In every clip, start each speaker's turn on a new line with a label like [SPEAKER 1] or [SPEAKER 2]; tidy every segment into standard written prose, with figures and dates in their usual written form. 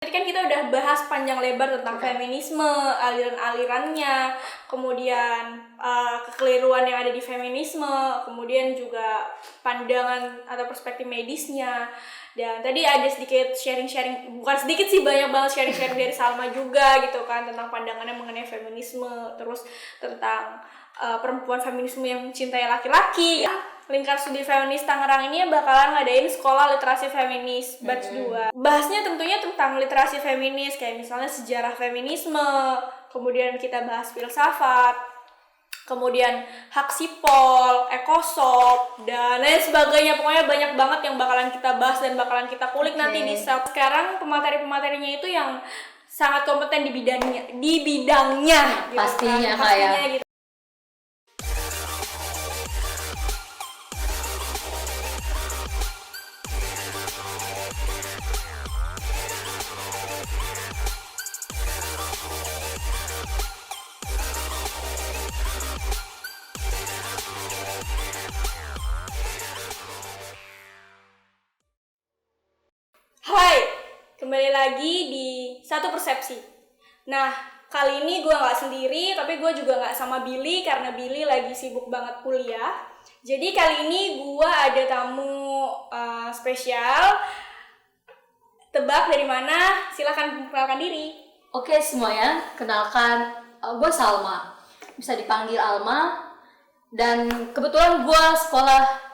[SPEAKER 1] Tadi kan kita udah bahas panjang lebar tentang feminisme, aliran-alirannya, kemudian kekeliruan yang ada di feminisme, kemudian juga pandangan atau perspektif medisnya. Dan tadi ada sedikit sharing-sharing, bukan sedikit sih, banyak banget sharing-sharing dari Salma juga gitu kan, tentang pandangannya mengenai feminisme, terus tentang perempuan feminisme yang mencintai laki-laki. Lingkar Studi Feminis Tangerang ini bakalan ngadain sekolah literasi feminis batch 2. Bahasnya tentunya tentang literasi feminis, kayak misalnya sejarah feminisme, kemudian kita bahas filsafat, kemudian hak sipol, ekosop, dan lain sebagainya. Pokoknya banyak banget yang bakalan kita bahas dan bakalan kita kulik nanti di sekarang pemateri-pematerinya itu yang sangat kompeten di bidangnya gitu
[SPEAKER 2] pastinya
[SPEAKER 1] kan. Pastinya gitu. Hai, kembali lagi di Satu Persepsi. Nah, kali ini gue gak sendiri, tapi gue juga gak sama Billy, karena Billy lagi sibuk banget kuliah. Jadi kali ini gue ada tamu spesial. Tebak dari mana? Silahkan perkenalkan diri.
[SPEAKER 2] Oke semuanya, kenalkan gue Salma, bisa dipanggil Alma. Dan kebetulan gue sekolah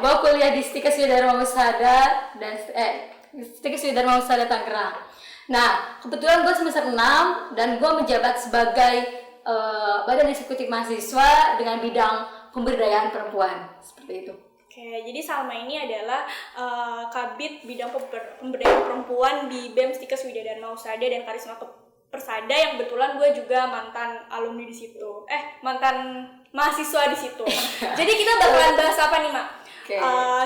[SPEAKER 2] gue kuliah di Stikes Dharma Husada dan Stikes Dharma Husada Tangerang. Nah, kebetulan gue semester 6 dan gue menjabat sebagai badan eksekutif mahasiswa dengan bidang pemberdayaan perempuan, seperti itu.
[SPEAKER 1] Oke, jadi Salma ini adalah Kabid Bidang Pemberdayaan Perempuan di BEM Stikes Dharma Husada dan Karisma Persada, yang kebetulan gue juga mantan alumni di situ. Mantan mahasiswa di situ. Jadi kita bakalan bahas apa nih, Mak?
[SPEAKER 2] Okay.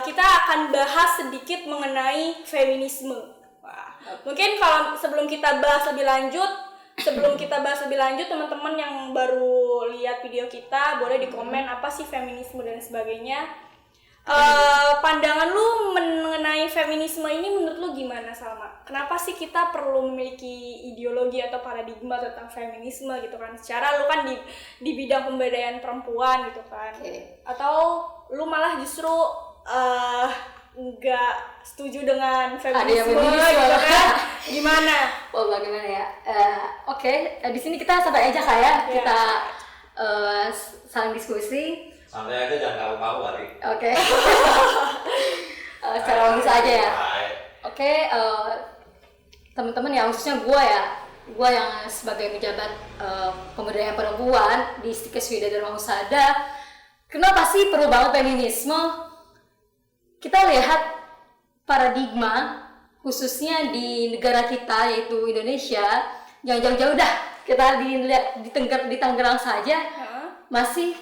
[SPEAKER 1] Kita akan bahas sedikit mengenai feminisme. Wah. Mungkin kalau sebelum kita bahas lebih lanjut, teman-teman yang baru lihat video kita boleh di komen apa sih feminisme dan sebagainya. Pandangan lu mengenai feminisme ini menurut lu gimana, Salma? Kenapa sih kita perlu memiliki ideologi atau paradigma tentang feminisme gitu kan? Secara lu kan di bidang pemberdayaan perempuan gitu kan.
[SPEAKER 2] Okay.
[SPEAKER 1] Atau lu malah justru nggak setuju dengan feminisme gitu kan? Gimana?
[SPEAKER 2] Oh, bagaimana ya? Oke, di sini kita santai aja Kak ya. Kita saling diskusi.
[SPEAKER 3] Santai aja, jangan kaku-kaku kali.
[SPEAKER 2] Oke. Secara logis aja ya. Oke, teman-teman ya, khususnya gue yang sebagai pejabat pemberdayaan perempuan di Stikes Dharma Husada. Kenapa sih perlu banget feminisme? Kita lihat paradigma khususnya di negara kita yaitu Indonesia, yang jauh-jauh dah kita di Tangerang saja masih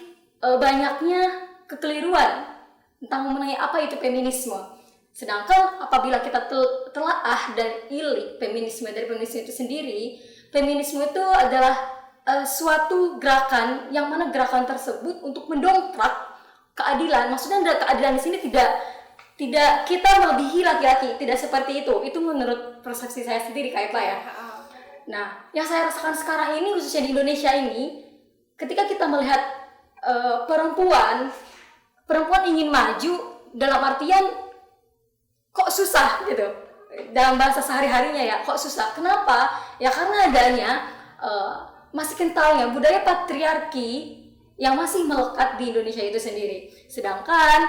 [SPEAKER 2] banyaknya kekeliruan tentang mengenai apa itu feminisme. Sedangkan apabila kita telaah dan ilik feminisme itu sendiri, feminisme itu adalah suatu gerakan yang mana gerakan tersebut untuk mendongkrak keadilan. Maksudnya keadilan di sini tidak kita melebihi laki-laki, tidak seperti itu. Itu menurut persepsi saya sendiri Kak Eva ya. Nah, yang saya rasakan sekarang ini khususnya di Indonesia ini, ketika kita melihat perempuan ingin maju, dalam artian kok susah gitu, dalam bahasa sehari-harinya ya, kok susah. Kenapa? Ya karena adanya masih kentalnya budaya patriarki yang masih melekat di Indonesia itu sendiri. Sedangkan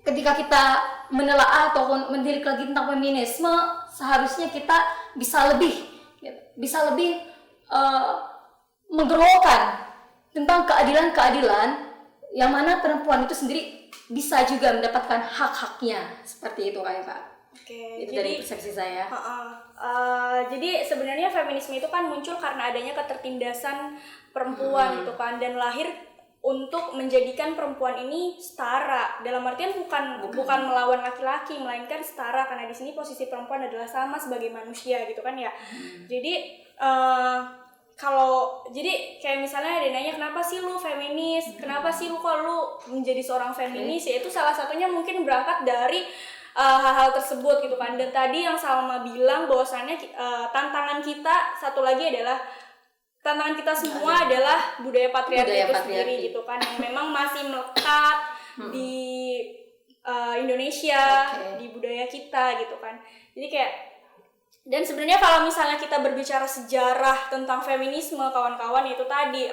[SPEAKER 2] ketika kita menelaah atau menilik lagi tentang feminisme, seharusnya kita bisa lebih menggerolkan tentang keadilan yang mana perempuan itu sendiri bisa juga mendapatkan hak-haknya, seperti itu Kak.
[SPEAKER 1] Oke,
[SPEAKER 2] itu dari persepsi saya.
[SPEAKER 1] Jadi sebenarnya feminisme itu kan muncul karena adanya ketertindasan perempuan gitu kan, dan lahir untuk menjadikan perempuan ini setara. Dalam artian bukan melawan laki-laki, melainkan setara, karena di sini posisi perempuan adalah sama sebagai manusia gitu kan ya. Jadi jadi kayak misalnya ada nanya, kenapa sih lu feminis? Kenapa sih lu menjadi seorang feminis? Yaitu salah satunya mungkin berangkat dari hal-hal tersebut gitu kan. Dan tadi yang Salma bilang bahwasannya tantangan kita satu lagi adalah tantangan kita semua adalah budaya patriarki itu sendiri gitu kan, yang memang masih melekat di Indonesia, di budaya kita gitu kan. Jadi kayak, dan sebenarnya kalau misalnya kita berbicara sejarah tentang feminisme kawan-kawan, itu tadi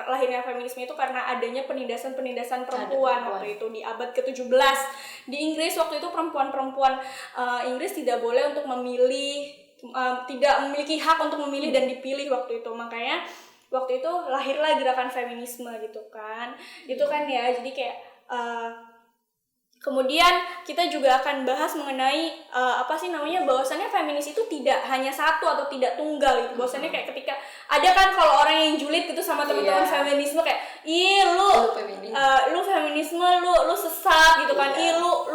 [SPEAKER 1] lahirnya feminisme itu karena adanya penindasan perempuan waktu itu di abad ke-17 di Inggris. Waktu itu perempuan-perempuan Inggris tidak boleh untuk memilih, tidak memiliki hak untuk memilih dan dipilih waktu itu. Makanya waktu itu lahirlah gerakan feminisme gitu kan. Itu kan ya, jadi kayak kemudian kita juga akan bahas mengenai bahwasannya feminis itu tidak hanya satu atau tidak tunggal gitu. Bahwasannya kayak ketika ada kan kalau orang yang julid gitu sama teman-teman feminisme kayak, ih lu feminisme lu sesat gitu kan, ih lu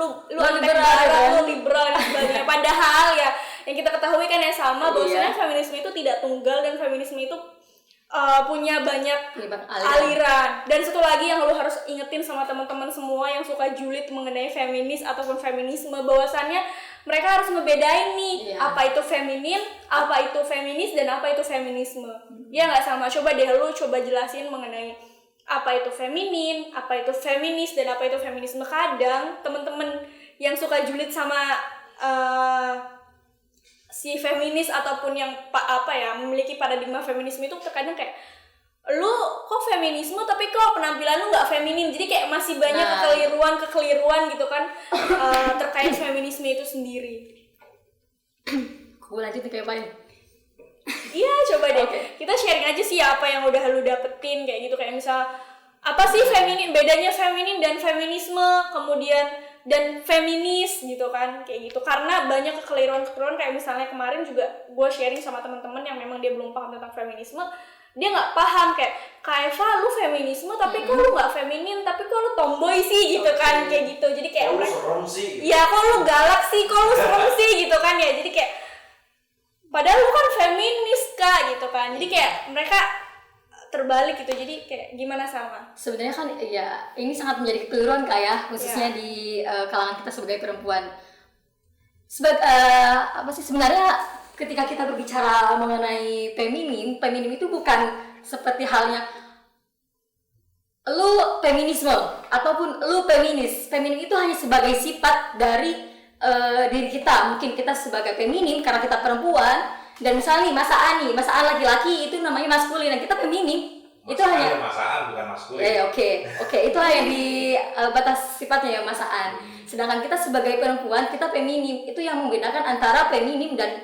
[SPEAKER 1] liberal dan sebagainya. Padahal ya yang kita ketahui kan ya sama, bahwasannya feminisme itu tidak tunggal dan feminisme itu punya banyak aliran. Dan satu lagi yang lu harus ingetin sama teman-teman semua yang suka julid mengenai feminis ataupun feminisme, bahwasannya mereka harus ngebedain nih apa itu feminin, apa itu feminis, dan apa itu feminisme. Ya nggak sama. Coba deh lu jelasin mengenai apa itu feminin, apa itu feminis, dan apa itu feminisme. Kadang teman-teman yang suka julid sama si feminis ataupun yang memiliki paradigma feminisme itu terkadang kayak, lu kok feminisme tapi kok penampilan lu nggak feminin. Jadi kayak masih banyak kekeliruan gitu kan terkait feminisme itu sendiri.
[SPEAKER 2] Gue lanjut kayak apa ya?
[SPEAKER 1] Iya, coba deh. Kita sharing aja sih apa yang udah lu dapetin kayak gitu, kayak misal apa sih bedanya feminin dan feminisme, kemudian dan feminis gitu kan, kayak gitu. Karena banyak kekeliruan kayak misalnya kemarin juga gue sharing sama teman-teman yang memang dia belum paham tentang feminisme. Dia nggak paham kayak, Kak Eva lu feminisme tapi kok lu nggak feminin, tapi kok lu tomboy sih gitu kan, kayak gitu. Jadi kayak
[SPEAKER 3] lu serem sih gitu.
[SPEAKER 1] Ya kok lu galak sih, kok lu serem sih gitu kan ya. Jadi kayak padahal lu kan feminis Kak gitu kan. Jadi kayak mereka terbalik gitu. Jadi kayak gimana sama?
[SPEAKER 2] Sebenarnya kan ya ini sangat menjadi kekeliruan Kak ya, khususnya di kalangan kita sebagai perempuan. Sebenarnya ketika kita berbicara mengenai feminim itu bukan seperti halnya lu feminisme ataupun lu feminis. Feminim itu hanya sebagai sifat dari diri kita. Mungkin kita sebagai feminim karena kita perempuan, dan misalnya nih masaan laki-laki itu namanya maskulin, dan kita feminim. Itu hanya
[SPEAKER 3] masaan bukan maskulin.
[SPEAKER 2] Oke, itu hanya di batas sifatnya ya masaan. Sedangkan kita sebagai perempuan, kita feminim. Itu yang membedakan antara feminim dan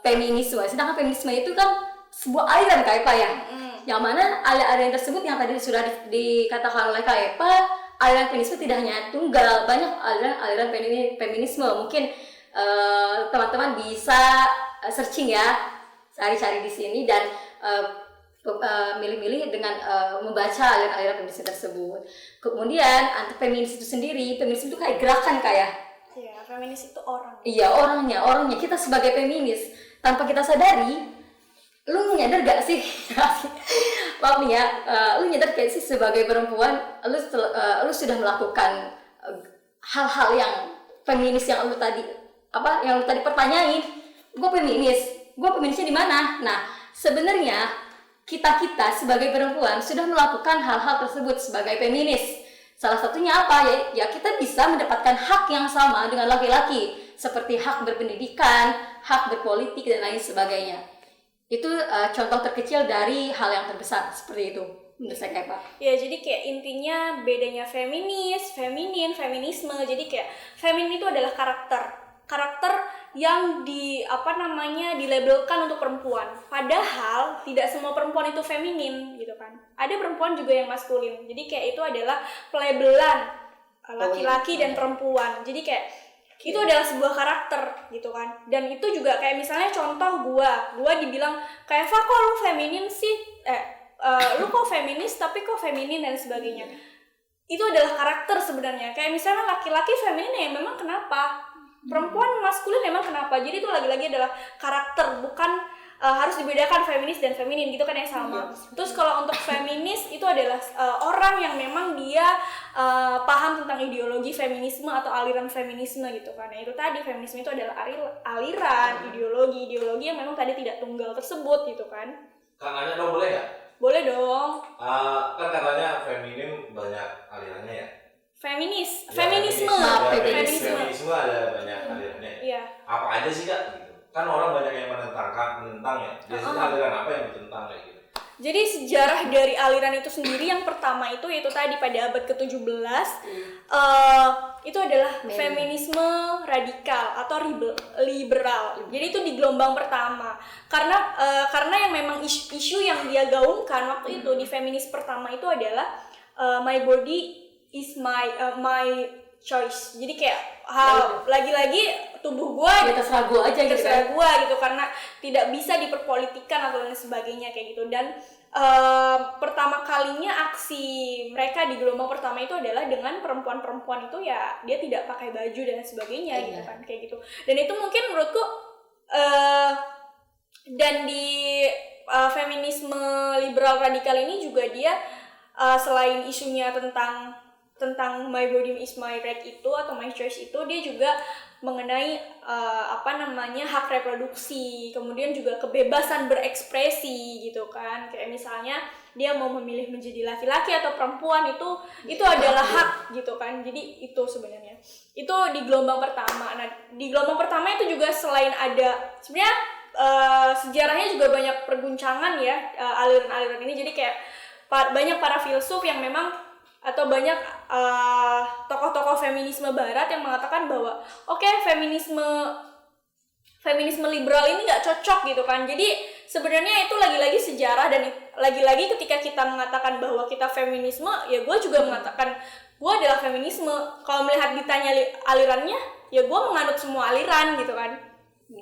[SPEAKER 2] feminisme. Sedangkan feminisme itu kan sebuah aliran Kak Eva ya. Yang mana aliran tersebut yang tadi sudah dikatakan oleh Kak Eva, aliran feminisme tidak hanya tunggal, banyak aliran feminisme. Mungkin teman-teman bisa searching ya, cari-cari di sini dan milih-milih dengan membaca aliran feminisme tersebut. Kemudian anti feminis itu sendiri, feminis itu kayak gerakan kayak.
[SPEAKER 1] Iya, feminis itu orang.
[SPEAKER 2] Iya, orangnya kita sebagai feminis tanpa kita sadari, lu nyadar gak sih? Maaf nih ya, lu nyadar gak sih sebagai perempuan, lu sudah melakukan hal-hal yang feminis yang lu tadi pertanyain. Gue feminisnya di mana? Nah, sebenarnya kita sebagai perempuan sudah melakukan hal-hal tersebut sebagai feminis. Salah satunya apa ya? Ya kita bisa mendapatkan hak yang sama dengan laki-laki, seperti hak berpendidikan, hak berpolitik dan lain sebagainya. Itu contoh terkecil dari hal yang terbesar seperti itu menurut saya Pak.
[SPEAKER 1] Ya, jadi kayak intinya bedanya feminis, feminin, feminisme. Jadi kayak feminin itu adalah karakter yang dilabelkan untuk perempuan. Padahal tidak semua perempuan itu feminin gitu kan. Ada perempuan juga yang maskulin. Jadi kayak itu adalah pelabelan laki-laki dan perempuan. Jadi kayak itu adalah sebuah karakter gitu kan. Dan itu juga kayak misalnya contoh gua dibilang, "Kayak Eva kok lu feminin sih? Lu kok feminis tapi kok feminin dan sebagainya." Itu adalah karakter sebenarnya. Kayak misalnya laki-laki feminin ya memang kenapa? Perempuan maskulin emang kenapa? Jadi itu lagi-lagi adalah karakter, bukan harus dibedakan feminis dan feminin gitu kan ya sama. Terus kalau untuk feminis itu adalah orang yang memang dia paham tentang ideologi feminisme atau aliran feminisme gitu kan. Nah itu tadi feminisme itu adalah aliran ideologi yang memang tadi tidak tunggal tersebut gitu kan.
[SPEAKER 3] Kan nanya dong, boleh nggak?
[SPEAKER 1] Boleh dong.
[SPEAKER 3] Kan katanya feminim banyak alirannya ya?
[SPEAKER 1] Feminisme.
[SPEAKER 3] Feminisme ada banyak alirannya.
[SPEAKER 1] Iya.
[SPEAKER 3] Apa aja sih Kak? Gitu. Kan orang banyak yang menentang ya. Biasanya aliran apa yang ditentang kayak gitu?
[SPEAKER 1] Jadi sejarah dari aliran itu sendiri yang pertama itu yaitu tadi pada abad ke-17 itu adalah feminisme radikal atau liberal. Jadi itu di gelombang pertama. Karena yang memang isu yang dia gaungkan waktu itu di feminis pertama itu adalah my body is my choice. Jadi kayak lagi-lagi tubuh gua
[SPEAKER 2] terserah gua aja gitu kan.
[SPEAKER 1] Gitu karena tidak bisa diperpolitikan atau lain sebagainya kayak gitu. Dan pertama kalinya aksi mereka di gelombang pertama itu adalah dengan perempuan-perempuan itu ya dia tidak pakai baju dan sebagainya gitu kan kayak gitu. Dan itu mungkin menurutku dan di feminisme liberal radikal ini juga dia selain isunya tentang my body is my right itu atau my choice itu, dia juga mengenai hak reproduksi, kemudian juga kebebasan berekspresi gitu kan. Kayak misalnya dia mau memilih menjadi laki-laki atau perempuan itu adalah hak gitu kan. Jadi itu sebenarnya itu di gelombang pertama. Nah di gelombang pertama itu juga selain ada sebenarnya sejarahnya juga banyak perguncangan ya aliran-aliran ini. Jadi kayak banyak para filsuf yang memang atau banyak tokoh-tokoh feminisme barat yang mengatakan bahwa feminisme liberal ini nggak cocok gitu kan. Jadi sebenarnya itu lagi-lagi sejarah, dan lagi-lagi ketika kita mengatakan bahwa kita feminisme, ya gue juga mengatakan gue adalah feminisme. Kalau melihat ditanya alirannya, ya gue menganut semua aliran gitu kan.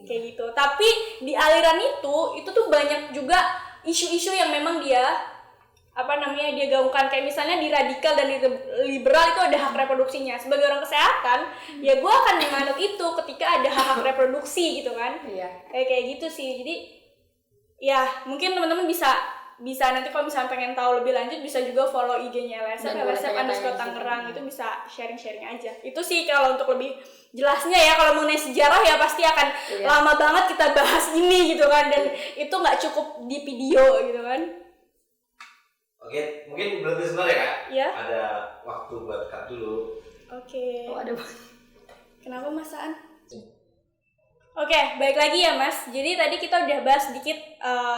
[SPEAKER 1] Kayak gitu. Tapi di aliran itu tuh banyak juga isu-isu yang memang dia gaungkan. Kayak misalnya di radikal dan di liberal itu ada hak reproduksinya. Sebagai orang kesehatan, ya gue akan menganut itu ketika ada hak reproduksi gitu kan. Kayak gitu sih. Jadi ya mungkin teman-teman bisa nanti kalau misalnya pengen tahu lebih lanjut bisa juga follow IG-nya LSF_Tangerang, itu bisa sharing-sharing aja. Itu sih kalau untuk lebih jelasnya ya. Kalau mengenai sejarah ya pasti akan lama banget kita bahas ini gitu kan, dan itu nggak cukup di video gitu kan.
[SPEAKER 3] Oke, mungkin berhenti sebentar ya Kak?
[SPEAKER 1] Iya.
[SPEAKER 3] Ada waktu buat Kak dulu.
[SPEAKER 1] Oke.
[SPEAKER 2] Oh, ada.
[SPEAKER 1] Kenapa Masaan? Oke, baik lagi ya Mas. Jadi tadi kita udah bahas sedikit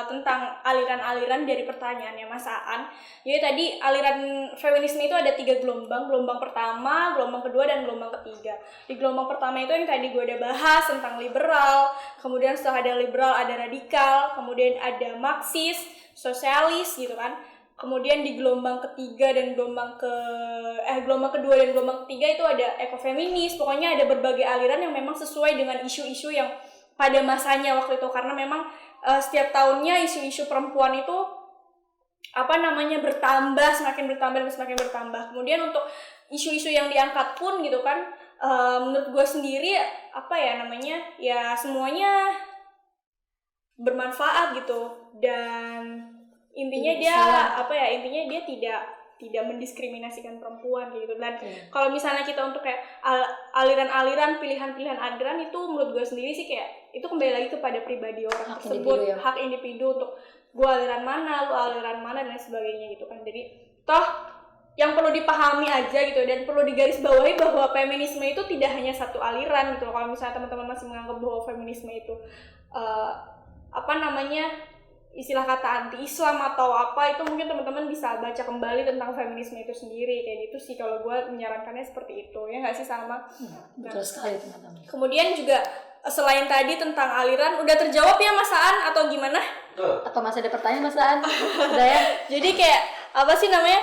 [SPEAKER 1] tentang aliran-aliran dari pertanyaannya Mas Aan. Jadi tadi aliran feminisme itu ada 3 gelombang. Gelombang pertama, gelombang kedua, dan gelombang ketiga. Di gelombang pertama itu yang tadi gue udah bahas tentang liberal. Kemudian setelah ada liberal ada radikal. Kemudian ada marxis, sosialis gitu kan. Kemudian di gelombang ketiga dan gelombang kedua dan gelombang ketiga itu ada ekofeminis. Pokoknya ada berbagai aliran yang memang sesuai dengan isu-isu yang pada masanya waktu itu, karena memang setiap tahunnya isu-isu perempuan itu semakin bertambah. Kemudian untuk isu-isu yang diangkat pun gitu kan, menurut gue sendiri ya semuanya bermanfaat gitu. Dan intinya dia tidak mendiskriminasikan perempuan gitu. Dan kalau misalnya kita untuk kayak aliran-aliran, pilihan-pilihan aliran itu menurut gue sendiri sih kayak itu kembali lagi kepada pribadi orang tersebut, hak individu untuk gue aliran mana, lu aliran mana dan sebagainya gitu kan. Jadi toh yang perlu dipahami aja gitu, dan perlu digarisbawahi bahwa feminisme itu tidak hanya satu aliran gitu. Kalau misalnya teman-teman masih menganggap bahwa feminisme itu istilah kata anti-Islam atau apa, itu mungkin teman-teman bisa baca kembali tentang feminisme itu sendiri. Kayak gitu sih kalau gue menyarankannya seperti itu. Ya nggak sih Salma?
[SPEAKER 2] Betul sekali teman-teman.
[SPEAKER 1] Kemudian juga selain tadi tentang aliran, udah terjawab ya Mas Aan atau gimana?
[SPEAKER 2] Atau masih ada pertanyaan Mas Aan? Udah ya?
[SPEAKER 1] Jadi kayak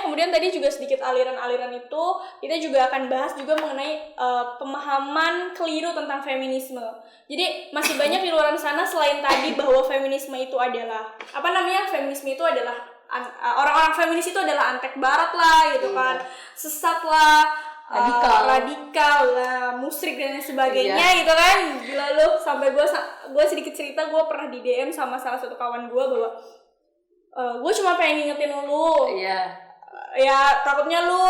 [SPEAKER 1] kemudian tadi juga sedikit aliran-aliran itu kita juga akan bahas juga mengenai pemahaman keliru tentang feminisme. Jadi masih banyak di luar sana selain tadi bahwa feminisme itu adalah feminisme itu adalah orang-orang feminis itu adalah antek barat lah gitu kan, sesat lah,
[SPEAKER 2] radikal
[SPEAKER 1] lah, musyrik dan lain sebagainya gitu kan. Gila lu, sampai gue sedikit cerita, gue pernah di DM sama salah satu kawan gue bahwa gue cuma pengen ngingetin lu, ya takutnya lu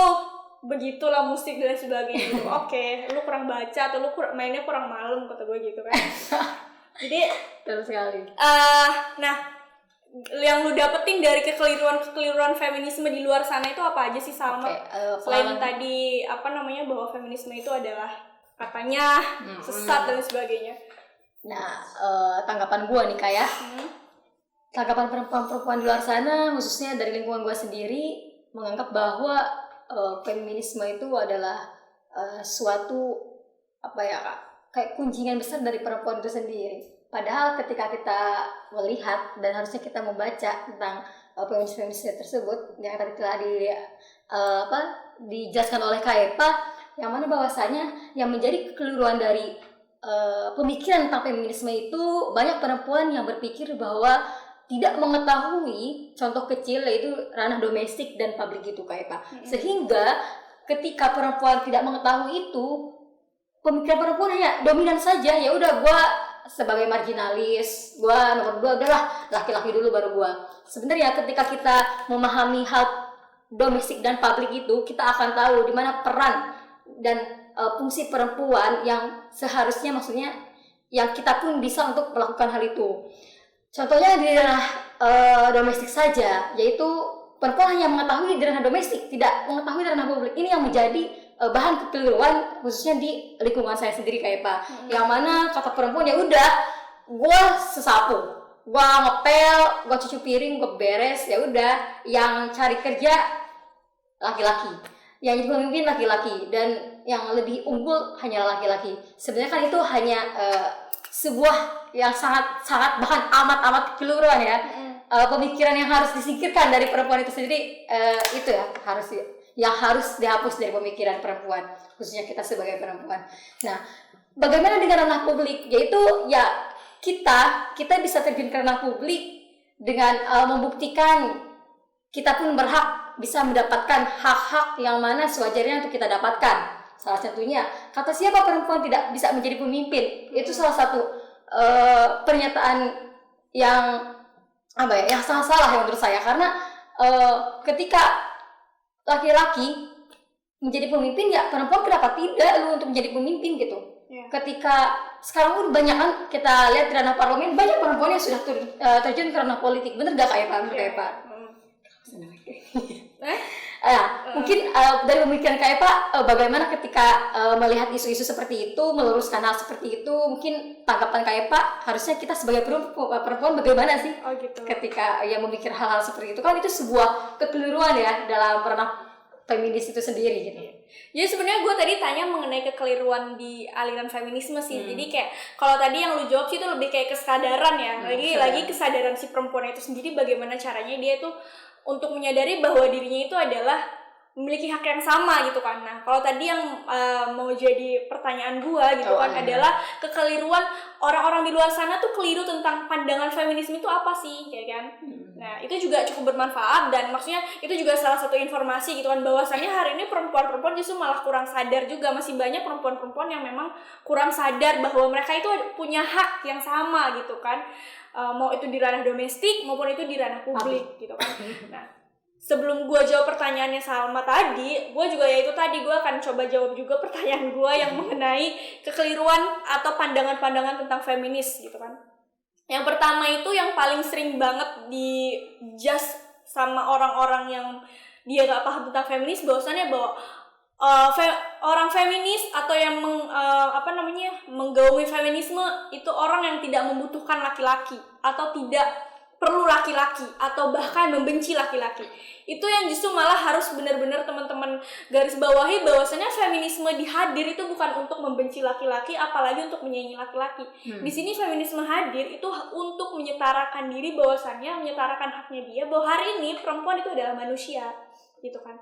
[SPEAKER 1] begitulah musik dan sebagainya gitu. Oke, lu kurang baca atau lu mainnya kurang malam, kata gue gitu kan. Jadi
[SPEAKER 2] betul sekali.
[SPEAKER 1] Nah, yang lu dapetin dari kekeliruan feminisme di luar sana itu apa aja sih, Salma? Selain tadi bahwa feminisme itu adalah katanya sesat dan sebagainya.
[SPEAKER 2] Nah, tanggapan gue nih kayak tanggapan perempuan-perempuan di luar sana, khususnya dari lingkungan gue sendiri, menganggap bahwa feminisme itu adalah suatu kayak kuncingan besar dari perempuan itu sendiri. Padahal ketika kita melihat dan harusnya kita membaca tentang feminisme tersebut yang tadi telah dijelaskan oleh Kak Epa, yang mana bahwasanya yang menjadi kekeliruan dari pemikiran tentang feminisme itu banyak perempuan yang berpikir bahwa tidak mengetahui contoh kecil yaitu ranah domestik dan publik itu Kak Epa. Sehingga ketika perempuan tidak mengetahui itu, pemikiran perempuan hanya dominan saja. Ya udah, gue sebagai marginalis, gue nomor 2, udahlah laki-laki dulu baru gue. Sebenarnya ketika kita memahami hal domestik dan publik itu, kita akan tahu di mana peran dan fungsi perempuan yang seharusnya, maksudnya yang kita pun bisa untuk melakukan hal itu. Contohnya di ranah domestik saja, yaitu perempuan hanya mengetahui di ranah domestik, tidak mengetahui di ranah publik. Ini yang menjadi bahan kekeliruan khususnya di lingkungan saya sendiri kayak Pak. Yang mana kata perempuan, ya udah, gue sesapu, gue ngepel, gue cuci piring, gue beres, ya udah. Yang cari kerja laki-laki, yang jadi pemimpin laki-laki, dan yang lebih unggul hanyalah laki-laki. Sebenarnya kan itu hanya sebuah yang sangat bahkan amat kekeliruan ya. Pemikiran yang harus disingkirkan dari perempuan itu sendiri, itu ya harus dihapus dari pemikiran perempuan, khususnya kita sebagai perempuan. Nah, bagaimana dengan ranah publik? Yaitu ya kita bisa terjun ke ranah publik dengan membuktikan kita pun berhak bisa mendapatkan hak-hak yang mana sewajarnya untuk kita dapatkan. Salah satunya, kata siapa perempuan tidak bisa menjadi pemimpin? Itu salah satu pernyataan yang yang sangat salah ya menurut saya, karena ketika laki-laki menjadi pemimpin, ya perempuan kenapa tidak lu untuk menjadi pemimpin gitu. Ketika sekarang pun banyak kan kita lihat di ranah parlemen, banyak perempuan yang sudah terjun ke ranah politik. Bener gak Kak Epa? Mungkin dari pemikiran Kak Epa, bagaimana ketika melihat isu-isu seperti itu, meluruskan hal seperti itu, mungkin tanggapan Kak Epa, harusnya kita sebagai perempuan bagaimana sih ketika memikir hal-hal seperti itu? Kan itu sebuah kekeliruan ya dalam ranah feminis itu sendiri gitu.
[SPEAKER 1] Jadi sebenarnya gue tadi tanya mengenai kekeliruan di aliran feminisme sih. Jadi kayak kalau tadi yang lu jawab sih itu lebih kayak kesadaran ya. Lagi kesadaran si perempuan itu sendiri, bagaimana caranya dia tuh untuk menyadari bahwa dirinya itu adalah memiliki hak yang sama gitu kan. Nah, kalau tadi yang mau jadi pertanyaan gua gitu adalah kekeliruan orang-orang di luar sana tuh keliru tentang pandangan feminisme itu apa sih, kayak kan? Nah, itu juga cukup bermanfaat, dan maksudnya itu juga salah satu informasi gitu kan, bahwasannya hari ini perempuan-perempuan justru malah kurang sadar juga. Masih banyak perempuan-perempuan yang memang kurang sadar bahwa mereka itu punya hak yang sama gitu kan. Mau itu di ranah domestik maupun itu di ranah publik gitu kan. Nah, sebelum gue jawab pertanyaannya Salma tadi, gue juga gue akan coba jawab juga pertanyaan gue yang mengenai kekeliruan atau pandangan-pandangan tentang feminis gitu kan. Yang pertama itu yang paling sering banget di-judge sama orang-orang yang dia gak paham tentang feminis, bahwasannya bahwa orang feminis atau yang menggaumi feminisme itu orang yang tidak membutuhkan laki-laki atau tidak perlu laki-laki atau bahkan membenci laki-laki. Itu yang justru malah harus benar-benar teman-teman garis bawahi, bahwasanya feminisme dihadir itu bukan untuk membenci laki-laki apalagi untuk menyayangi laki-laki. Di sini feminisme hadir itu untuk menyetarakan diri, bahwasannya menyetarakan haknya dia, bahwa hari ini perempuan itu adalah manusia gitu kan.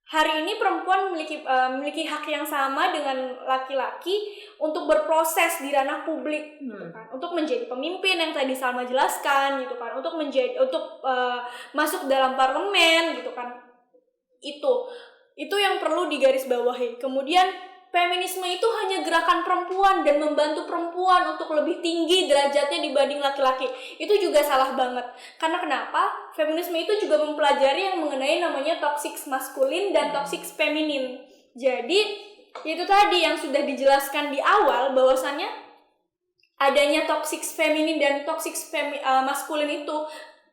[SPEAKER 1] Hari ini perempuan memiliki hak yang sama dengan laki-laki untuk berproses di ranah publik, gitu kan, untuk menjadi pemimpin yang tadi Salma jelaskan, gitu kan, untuk masuk dalam parlemen, gitu kan. Itu Itu yang perlu digarisbawahi. Kemudian feminisme itu hanya gerakan perempuan dan membantu perempuan untuk lebih tinggi derajatnya dibanding laki-laki. Itu juga salah banget. Karena kenapa? Feminisme itu juga mempelajari yang mengenai namanya toxic maskulin dan toxic feminin. Jadi, itu tadi yang sudah dijelaskan di awal bahwasannya adanya toxic feminin dan toxic maskulin itu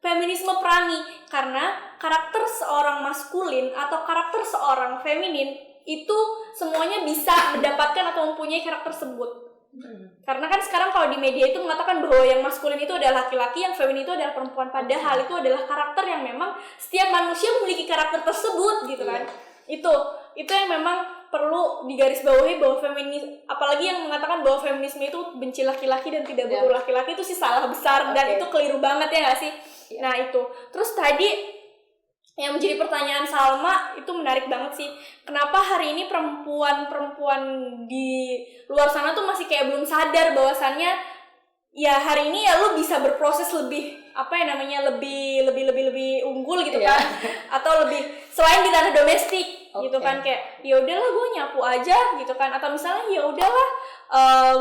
[SPEAKER 1] feminisme perangi, karena karakter seorang maskulin atau karakter seorang feminin itu semuanya bisa mendapatkan atau mempunyai karakter tersebut. Karena kan sekarang kalau di media itu mengatakan bahwa yang maskulin itu adalah laki-laki, yang feminin itu adalah perempuan, padahal itu adalah karakter yang memang setiap manusia memiliki karakter tersebut gitu kan. Itu yang memang perlu digarisbawahi bahwa apalagi yang mengatakan bahwa feminisme itu benci laki-laki dan tidak butuh laki-laki, itu sih salah besar dan itu keliru banget ya nggak sih? Nah itu. Terus tadi yang menjadi pertanyaan Salma itu menarik banget sih. Kenapa hari ini perempuan-perempuan di luar sana tuh masih kayak belum sadar bahwasannya ya hari ini ya lu bisa berproses lebih lebih unggul gitu kan, atau lebih selain di tanah domestik gitu kan, kayak ya udahlah gue nyapu aja gitu kan, atau misalnya ya udahlah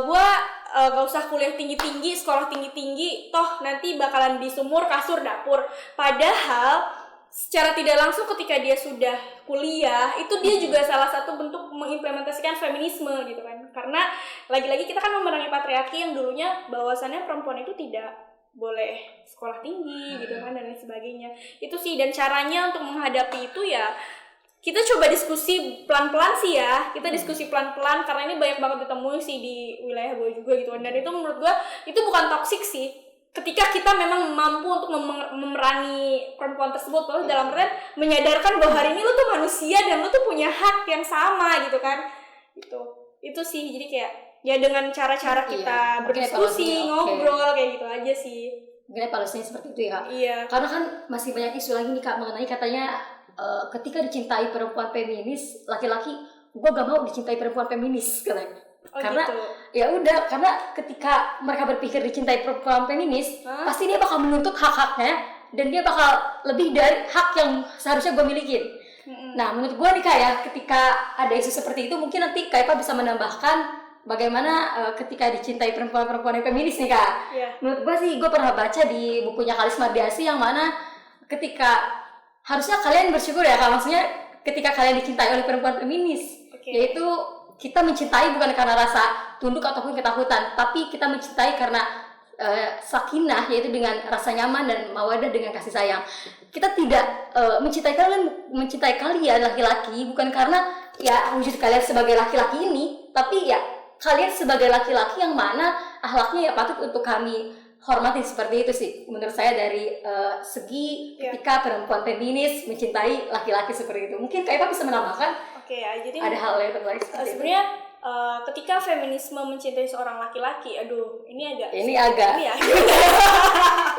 [SPEAKER 1] gue gak usah kuliah tinggi-tinggi, sekolah tinggi-tinggi, toh nanti bakalan di sumur, kasur, dapur. Padahal secara tidak langsung ketika dia sudah kuliah, itu dia juga salah satu bentuk mengimplementasikan feminisme gitu kan. Karena lagi-lagi kita kan memerangi patriarki yang dulunya bahwasannya perempuan itu tidak boleh sekolah tinggi gitu kan dan lain sebagainya. Itu sih, dan caranya untuk menghadapi itu ya kita coba diskusi pelan-pelan sih ya. Kita diskusi pelan-pelan karena ini banyak banget ditemui sih di wilayah gue juga gitu kan. Dan itu menurut gue itu bukan toksik sih. Ketika kita memang mampu untuk memerangi perempuan tersebut, lalu dalam artian menyadarkan bahwa hari ini lu tuh manusia dan lu tuh punya hak yang sama gitu kan. Itu sih, jadi kayak ya dengan cara-cara kita berdiskusi, ngobrol kayak gitu aja sih.
[SPEAKER 2] Mungkin evaluasinya seperti itu ya.
[SPEAKER 1] Iya.
[SPEAKER 2] Karena kan masih banyak isu lagi nih Kak mengenai katanya ketika dicintai perempuan feminis, laki-laki gue gak mau dicintai perempuan feminis katanya. Karena gitu. Ya udah, karena ketika mereka berpikir dicintai perempuan feminis, pasti dia bakal menuntut hak-haknya dan dia bakal lebih dari hak yang seharusnya gue milikin. Nah, menurut gue nih Kak ya, ketika ada isu seperti itu mungkin nanti Kak Eva bisa menambahkan bagaimana ketika dicintai perempuan-perempuan yang feminis nih Kak. Menurut gue sih, gue pernah baca di bukunya Kalis Mardiasih yang mana ketika harusnya kalian bersyukur ya Kak, maksudnya ketika kalian dicintai oleh perempuan feminis, yaitu kita mencintai bukan karena rasa tunduk ataupun ketakutan, tapi kita mencintai karena sakinah, yaitu dengan rasa nyaman dan mawadah dengan kasih sayang. Kita tidak mencintai kalian laki-laki bukan karena ya wujud kalian sebagai laki-laki ini, tapi ya kalian sebagai laki-laki yang mana akhlaknya ya patut untuk kami hormati. Seperti itu sih menurut saya dari segi ketika perempuan feminis mencintai laki-laki seperti itu. Mungkin Kak Eva bisa menambahkan.
[SPEAKER 1] Jadi
[SPEAKER 2] ada hal yang terbaik
[SPEAKER 1] sebenarnya ketika feminisme mencintai seorang laki-laki, ini agak ini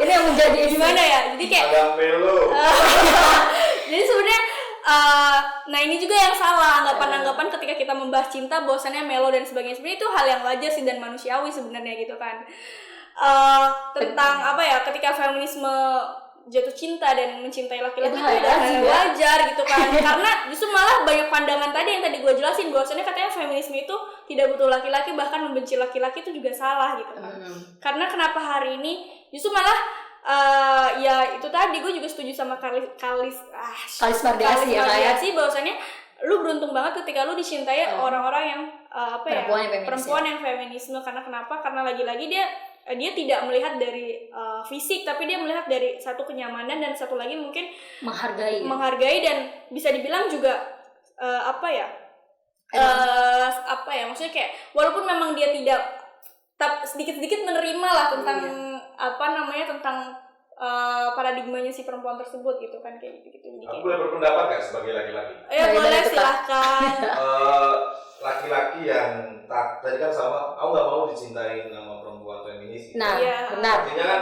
[SPEAKER 1] yang menjadi gimana ya, jadi kayak
[SPEAKER 3] agak melo.
[SPEAKER 1] Jadi sebenarnya nah ini juga yang salah, anggapan ketika kita membahas cinta bahwasannya melo dan sebagainya. Sebenarnya itu hal yang wajar sih dan manusiawi sebenarnya gitu kan. Tentang ketika feminisme jatuh cinta dan mencintai laki-laki itu hal yang wajar gitu kan. Karena justru malah banyak pandangan tadi yang tadi gue jelasin bahwasannya katanya feminisme itu tidak butuh laki-laki, bahkan membenci laki-laki itu juga salah gitu kan. Karena kenapa hari ini justru malah ya itu tadi gue juga setuju sama Kalis Mardiasih bahwasannya lu beruntung banget ketika lu dicintai orang-orang yang perempuan yang feminisme. Karena kenapa? Karena lagi-lagi dia tidak melihat dari fisik, tapi dia melihat dari satu kenyamanan dan satu lagi mungkin menghargai dan bisa dibilang juga maksudnya kayak walaupun memang dia tidak sedikit-sedikit menerima lah tentang tentang paradigmanya si perempuan tersebut gitu kan, kayak gitu.
[SPEAKER 3] Aku boleh berpendapat nggak sebagai laki-laki?
[SPEAKER 1] Boleh, silahkan.
[SPEAKER 3] Laki-laki yang tadi kan sama, aku nggak mau dicintai sama perempuan feminis.
[SPEAKER 2] Nah, benar.
[SPEAKER 3] Artinya kan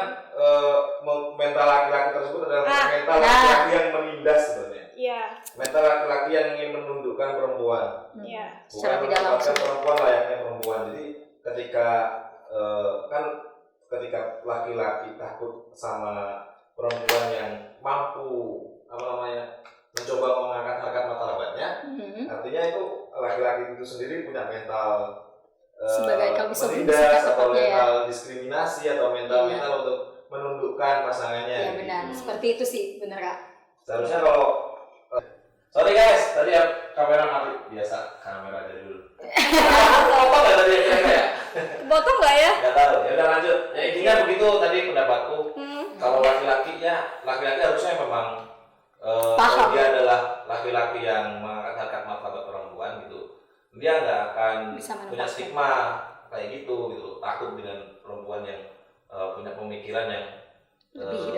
[SPEAKER 3] mental laki-laki tersebut adalah mental laki-laki yang menindas sebenarnya. Mental laki-laki yang ingin menundukkan perempuan. Bukan menempatkan perempuan layaknya perempuan. Jadi ketika laki-laki takut sama perempuan yang mampu mencoba mengangkat harkat martabatnya, artinya itu laki-laki itu sendiri punya mental
[SPEAKER 2] sebagai
[SPEAKER 3] menindas atau mental diskriminasi atau mental untuk menundukkan pasangannya.
[SPEAKER 2] Iya benar, seperti itu sih, benar Kak.
[SPEAKER 3] Seharusnya kalau sorry guys, tadi ya kamera mati biasa, kamera aja dulu. Potong nggak tadi ya?
[SPEAKER 1] Potong nggak ya?
[SPEAKER 3] Nggak tahu. Ya udah lanjut. Ya intinya begitu tadi pendapatku. Kalau laki-laki harusnya memang kalau dia adalah laki-laki yang mengangkat harkat martabat perempuan gitu, dia nggak akan punya stigma kayak gitu, takut dengan perempuan yang punya pemikiran yang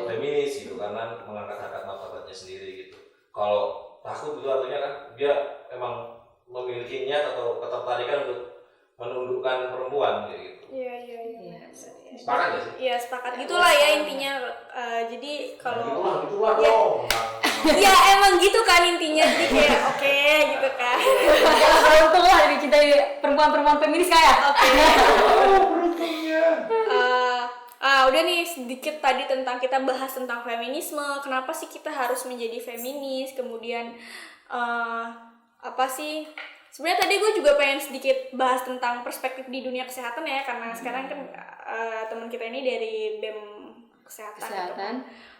[SPEAKER 3] feminis gitu, karena mengangkat harkat martabatnya sendiri gitu. Kalau takut itu artinya kan dia emang memiliki niat atau ketertarikan untuk menundukkan perempuan kayak gitu.
[SPEAKER 1] Iya.
[SPEAKER 3] Sepakat nggak sih?
[SPEAKER 1] Iya sepakat gitulah ya intinya. Jadi kalau
[SPEAKER 3] gitulah dong.
[SPEAKER 1] Iya emang gitu kan intinya, jadi kayak oke gitu kan.
[SPEAKER 2] Beruntung lah dicintai perempuan-perempuan feminis kayak.
[SPEAKER 1] Oke. Udah nih sedikit tadi tentang kita bahas tentang feminisme. Kenapa sih kita harus menjadi feminis? Kemudian apa sih? Sebenarnya tadi gue juga pengen sedikit bahas tentang perspektif di dunia kesehatan ya, karena sekarang kan teman kita ini dari BEM kesehatan. Gitu.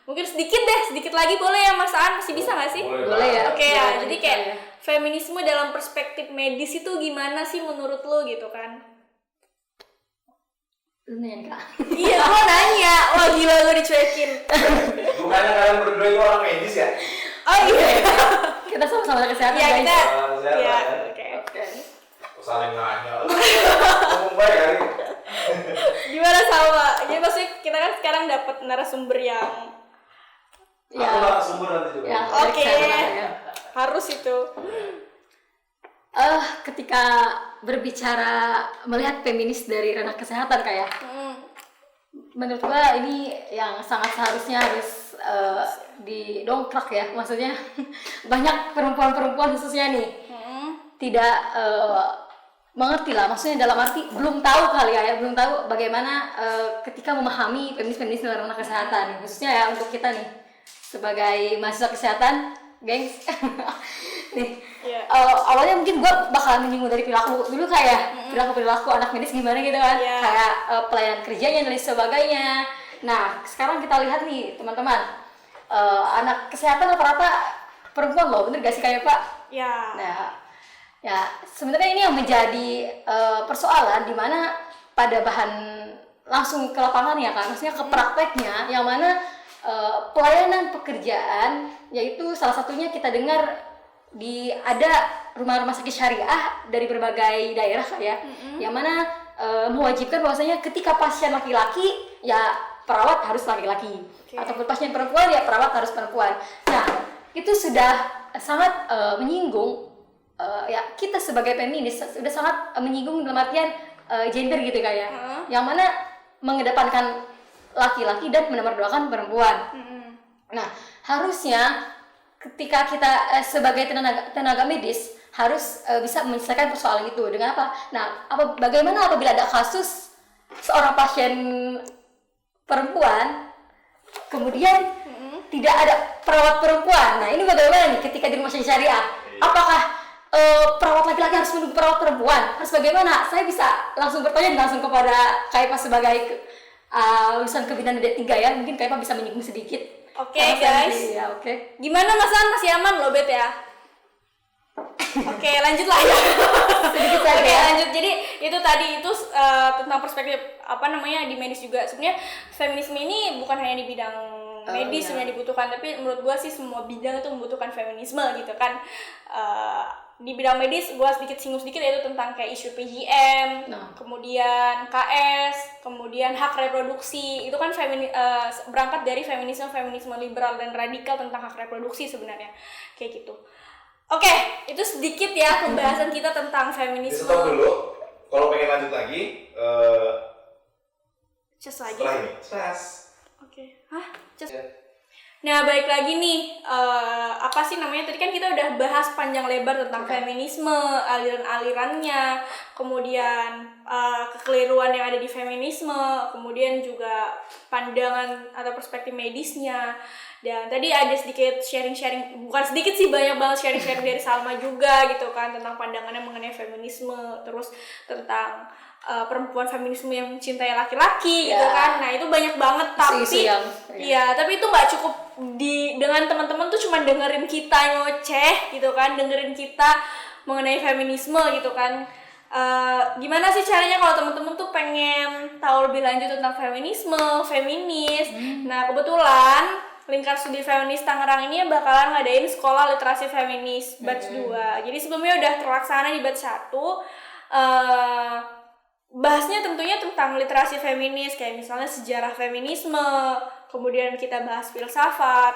[SPEAKER 1] Mungkin sedikit lagi boleh ya Mas Aan, masih bisa nggak sih?
[SPEAKER 2] Boleh ya.
[SPEAKER 1] Oke ya, jadi kayak feminisme dalam perspektif medis itu gimana sih menurut lo gitu kan?
[SPEAKER 2] Lu nanya Kak?
[SPEAKER 1] Iya, gue nanya. Wah gila gue dicuekin.
[SPEAKER 3] Bukannya kalian berdua itu orang medis ya?
[SPEAKER 1] Oh iya.
[SPEAKER 2] Kita sama-sama kesehatan
[SPEAKER 1] ya,
[SPEAKER 2] guys.
[SPEAKER 1] Kita.
[SPEAKER 3] Ya,
[SPEAKER 1] Oke.
[SPEAKER 3] Saling nanya. Ngomong baik kali.
[SPEAKER 1] Gimana sama? Jadi maksudnya kita kan sekarang dapat narasumber yang
[SPEAKER 3] aku narasumber nanti juga.
[SPEAKER 2] Ya,
[SPEAKER 1] Oke. Harus itu.
[SPEAKER 2] Ketika berbicara melihat feminis dari ranah kesehatan kayak menurut gua ini yang sangat seharusnya harus didongkrak ya, maksudnya banyak perempuan-perempuan khususnya nih tidak mengerti lah, maksudnya dalam arti belum tahu kali ya, belum tahu bagaimana ketika memahami feminis dalam ranah kesehatan, khususnya ya untuk kita nih sebagai mahasiswa kesehatan, gengs. Nih, awalnya mungkin gue bakalan menyinggung dari perilaku dulu kayak perilaku anak medis gimana gitu kan, kayak pelayanan kerjanya dan lain sebagainya. Nah, sekarang kita lihat nih teman-teman, anak kesehatan rata-rata perempuan loh, bener gak sih kayak Pak?
[SPEAKER 1] Ya.
[SPEAKER 2] Nah, ya sebenarnya ini yang menjadi persoalan di mana pada bahan langsung ke lapangan ya kan, maksudnya ke prakteknya, yang mana pelayanan pekerjaan yaitu salah satunya kita dengar ada rumah-rumah sakit syariah dari berbagai daerah kayak yang mana mewajibkan bahwasanya ketika pasien laki-laki ya perawat harus laki-laki, ataupun pasien perempuan ya perawat harus perempuan. Nah itu sudah sangat menyinggung ya kita sebagai feminis sudah sangat menyinggung dalam artian gender gitu kayak yang mana mengedepankan laki-laki dan menomorduakan perempuan. Nah harusnya ketika kita sebagai tenaga medis harus bisa menyelesaikan persoalan itu dengan apa? Nah, bagaimana apabila ada kasus seorang pasien perempuan kemudian tidak ada perawat perempuan. Nah, ini bagaimana nih ketika di rumah sakit syariah? Apakah perawat laki-laki harus menunggu perawat perempuan? Harus bagaimana? Saya bisa langsung bertanya langsung kepada Kaipa sebagai lulusan kebidanan D3 ya. Mungkin Kaipa bisa menyinggung sedikit.
[SPEAKER 1] Oke guys, Gimana Mas An, masih aman loh Bet ya? Oke lanjut lah ya. Oke lanjut, jadi itu tadi itu tentang perspektif di medis juga. Sebenarnya feminisme ini bukan hanya di bidang medis yang dibutuhkan, tapi menurut gua sih semua bidang itu membutuhkan feminisme gitu kan. Di bidang medis gua singgung sedikit yaitu tentang kayak isu PJM, kemudian KS, kemudian hak reproduksi. Itu kan berangkat dari feminisme liberal dan radikal tentang hak reproduksi sebenarnya. Kayak gitu. Oke, itu sedikit ya pembahasan kita tentang feminisme.
[SPEAKER 3] Stop dulu. Kalau pengen lanjut lagi
[SPEAKER 1] Cas lagi.
[SPEAKER 3] Setelah ini.
[SPEAKER 1] Oke. Hah? Cas. Nah, balik lagi nih, apa sih namanya, tadi kan kita udah bahas panjang lebar tentang feminisme, aliran-alirannya, kemudian kekeliruan yang ada di feminisme, kemudian juga pandangan atau perspektif medisnya. Dan tadi ada sedikit sharing-sharing, bukan sedikit sih, banyak banget sharing-sharing dari Salma juga gitu kan, tentang pandangannya mengenai feminisme, terus tentang perempuan feminisme yang mencintai laki-laki gitu kan. Nah, itu banyak banget, tapi tapi itu nggak cukup dengan teman-teman tuh cuma dengerin kita ngoceh gitu kan, dengerin kita mengenai feminisme gitu kan. Gimana sih caranya kalau teman-teman tuh pengen tahu lebih lanjut tentang feminisme, feminis. Nah, kebetulan Lingkar Studi Feminis Tangerang ini bakalan ngadain sekolah literasi feminis batch 2. Jadi sebelumnya udah terlaksana di batch 1. Bahasnya tentunya tentang literasi feminis, kayak misalnya sejarah feminisme, kemudian kita bahas filsafat,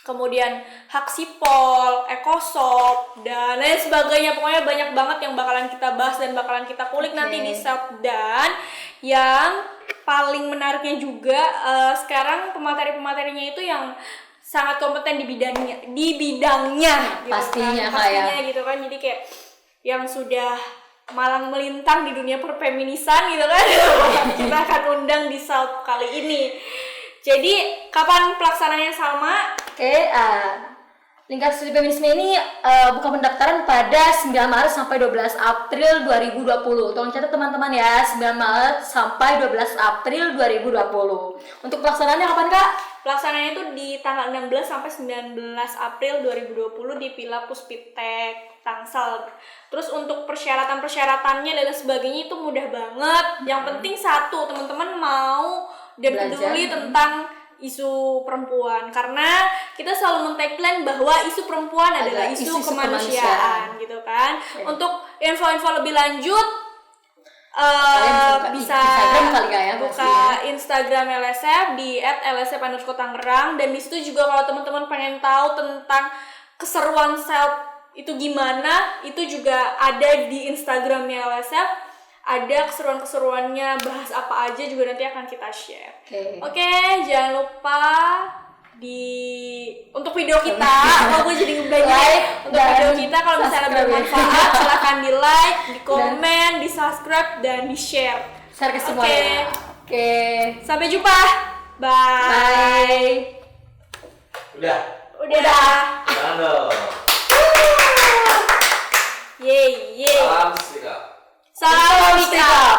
[SPEAKER 1] kemudian hak sipol, ekosop, dan lain sebagainya. Pokoknya banyak banget yang bakalan kita bahas dan bakalan kita kulik nanti di SELF. Dan yang paling menariknya juga, sekarang pemateri-pematerinya itu yang sangat kompeten di bidangnya gitu
[SPEAKER 2] pastinya
[SPEAKER 1] gitu kan. Jadi kayak yang sudah malang melintang di dunia perfeminisan gitu kan. Kita akan undang di SELF kali ini. Jadi kapan pelaksanaannya, Salma?
[SPEAKER 2] Lingkar Studi Feminisme ini buka pendaftaran pada 9 Maret sampai 12 April 2020. Tolong catat teman-teman ya, 9 Maret sampai 12 April 2020. Untuk pelaksanaannya kapan, Kak?
[SPEAKER 1] Pelaksanaannya itu di tanggal 16 sampai 19 April 2020 di Villa Puspitek Tangsel. Terus untuk persyaratan-persyaratannya dan sebagainya itu mudah banget. Yang penting satu, teman-teman mau dan peduli tentang isu perempuan, karena kita selalu men-tagline bahwa isu perempuan adalah isu kemanusiaan gitu kan. Untuk info-info lebih lanjut bisa buka Instagram LSF di @lsf_tangerang, dan di situ juga kalau teman-teman pengen tahu tentang keseruan SELF itu gimana, itu juga ada di Instagramnya LSF. Ada keseruan-keseruannya, bahas apa aja juga nanti akan kita share. Oke, jangan lupa untuk video kita, gue jadi ngebanyak untuk video kita, kalau misalnya bermanfaat silahkan di like, di komen, di subscribe, dan di share
[SPEAKER 2] ke semuanya.
[SPEAKER 1] Sampai jumpa, bye.
[SPEAKER 3] Udah. Jangan dong.
[SPEAKER 1] Yeay.
[SPEAKER 3] Salam sikap.
[SPEAKER 1] Salam sikap.